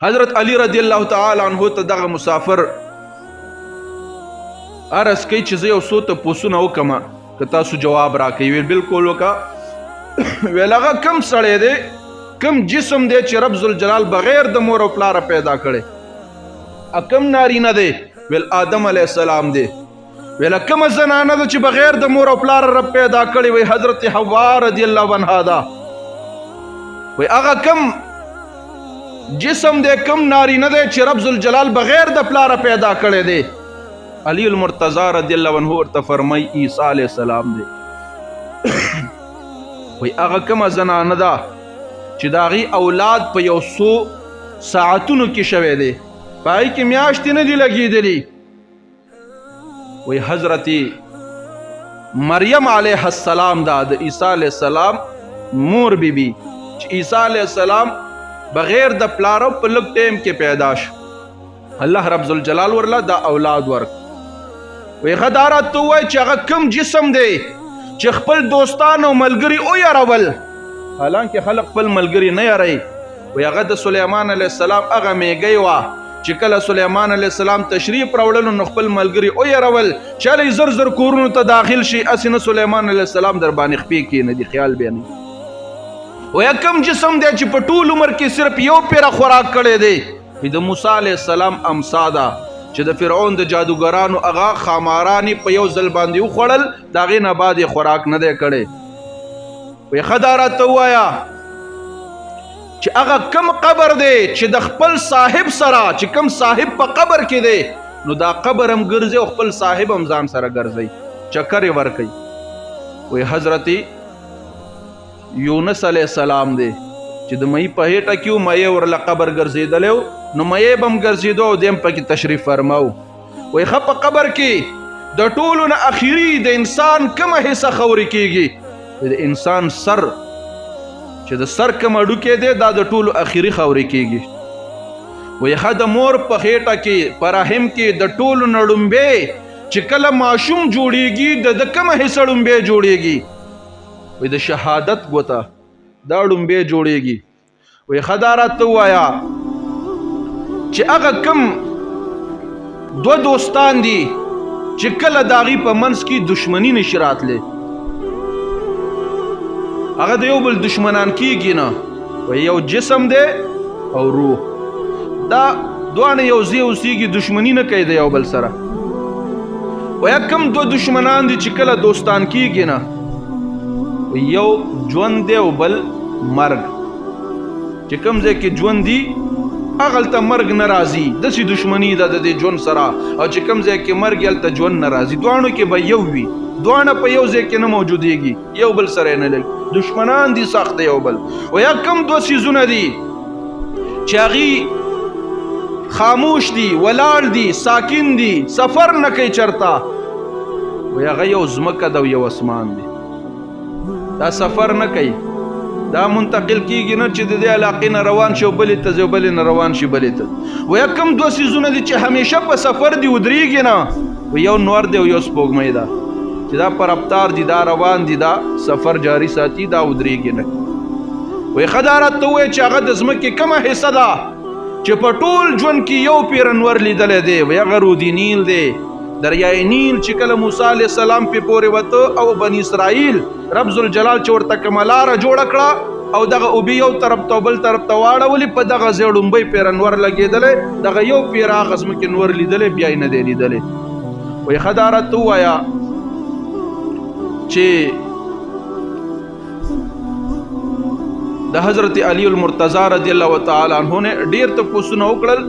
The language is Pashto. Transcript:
حضرت علی رضی الله تعالی عنہ ته دغه مسافر عرض کوي چې زه یو څو تپوسونه وکړم که تاسو جواب راکوئ. ویل بالکل وکړه. ویل هغه کم سړی دی کم جسم دی چې رب ذوالجلال بغیر د مور او پلاره پیدا کړی؟ کم نارینه دی؟ ویل آدم علیه السلام دی. ویل کومه زنانه ده چې بغیر د مور او پلاره رب پیدا کړی؟ وی حضرت حوا رضی الله عنها ده. وی هغه کم جسم دی کم نارینه دی چې رب ذوالجلال بغیر د پلاره پیدا کړی دی؟ علی المرتضی رضی الله عنه ورته فرمای عیسی علیه السلام دی. وی هغه کومه زنانه ده چې د هغې اولاد په یو څو ساعتونو کې شوی دی، په هغې کې میاشتې نه دي لګېدلي؟ وی حضرت مریم علیه السلام ده، د عیسی علیه السلام مور بیبي چې عیسی علیه السلام بغیر د پلاره په لږ ټیم کې پیدا شو. الله رب ذوالجلال ورله دا اولاد ورک. وی غدا راته ووایه چې هغه کوم جسم دی چې خپل دوستان او ملګري ویرول، حالانکه خلق خپل ملګري نه یری. وی هغه د سلیمان علیه السلام هغه میږی وه چې کله سلیمان علیه السلام تشریف راوړلو نو خپل ملګري ویرول چې هلئ زر زر کورونو ته داخل شي، هسې نه سلیمان علیه السلام در باندې خپې کښېنه دي، خیال بیا نه. وی کوم جسم دی چې په ټول عمر کې صرف یو پیره خوراک کړی دی؟ د موسی علیه السلام امسا ده چې د فرعون د جادوګرانو هغه خامارانې په یو ځل باندې وخوړل، د هغې نه بعد یې خوراک نه دی کړی. وی ښه دا راته ووایه چې هغه کم قبر دی چې د خپل صاحب سره چې کم صاحب په قبر کې دی نو دا قبر هم ګرځي او خپل صاحب هم ځان سره ګرځي، چکر یې ورکوي. وی حضرت یونس علیه السلام دی چې د مئی په هیټه کې و، مئی ورله قبر ګرځېدلی و نو مئی به هم ګرځېدو او دی هم پکې تشریف فرما و. وی ښه په قبر کې د ټولو نه اخري د انسان کومه حصه خوري کېږي؟ د انسان سر چې د سر کوم اډوکی دی دا د ټولو اخري خوري کېږي. وی ښه د مور په خېټه کې په رحم کې د ټولو نه ړومبې چې کله ماشوم جوړېږي د کومه حصه ړومبې جوړېږي؟ وی د شهادت ګوته دا ړومبې جوړېږي. وی ښه دا راته ووایه چې هغه کوم دوه دوستان دي چې کله د هغې په منځ کې دشمني نشي راتلی، هغه د یو بل دشمنان کېږي نه؟ وی یو جسم دی او روح، دا دواړه یو ځای اوسېږي، دشمني نه کوي د یو بل سره. وی کوم دوه دشمنان دي چې کله دوستان کېږي نه؟ وی یو ژوند دی او بل مرګ. چې کوم ځای کې ژوند دي هغلته مرګ نه راځي، داسې دشمني ده د دې ژوند سره، او چې کوم ځای کې مرګ هلته ژوند نه راځي. دواړو کې به یو وي، دواړه په یو ځای کې نه موجودېږي، یو بل سره یې نه لګي، دشمنان دي سخت د یو بل. ویا کوم دوه څیزونه دي چې هغې خاموش دي، ولاړ دي، ساکن دي، سفر نه کوي چرته؟ وی هغه یو ځمکه ده او یو اسمان دی، دا سفر نه کوي، دا منتقل کېږي نه چې د دې علاقې نه روان شي او بلې ته ځي او بلې نه روان شي بلې ته. ویا کوم دوه څیزونه دي چې همیشه په سفر دي، ودرېږي نه؟ وی یو نور دی او یو سپوږمۍ ده چې دا په رفتار دي، دا روان دي، دا سفر جاری ساتي، دا ودرېږي نه. وی ښه دا راته ووایه چې هغه د ځمکې کومه حصه ده چې په ټول ژوند کې یو پیر انور لیدلی دی؟ وی هغه رودي نیل دی، دریای نیل چې کله موسی علیه السلام پې پورې وته او بني اسرائیل رب ذوالجلال چې ورته کومه لاره جوړه کړه او دغه اوبه یو طرف ته بل طرف ته واړولې، په دغه ځای ړومبی پیر انور لګېدلی، دغه یو پیر هغه ځمکې نور لیدلی بیا یې نه دی لیدلی. وی ښه دا راته ووایه چې د حضرت علی المرتضی رضی الله تعالی عنه نه ډېر تپوسونه وکړل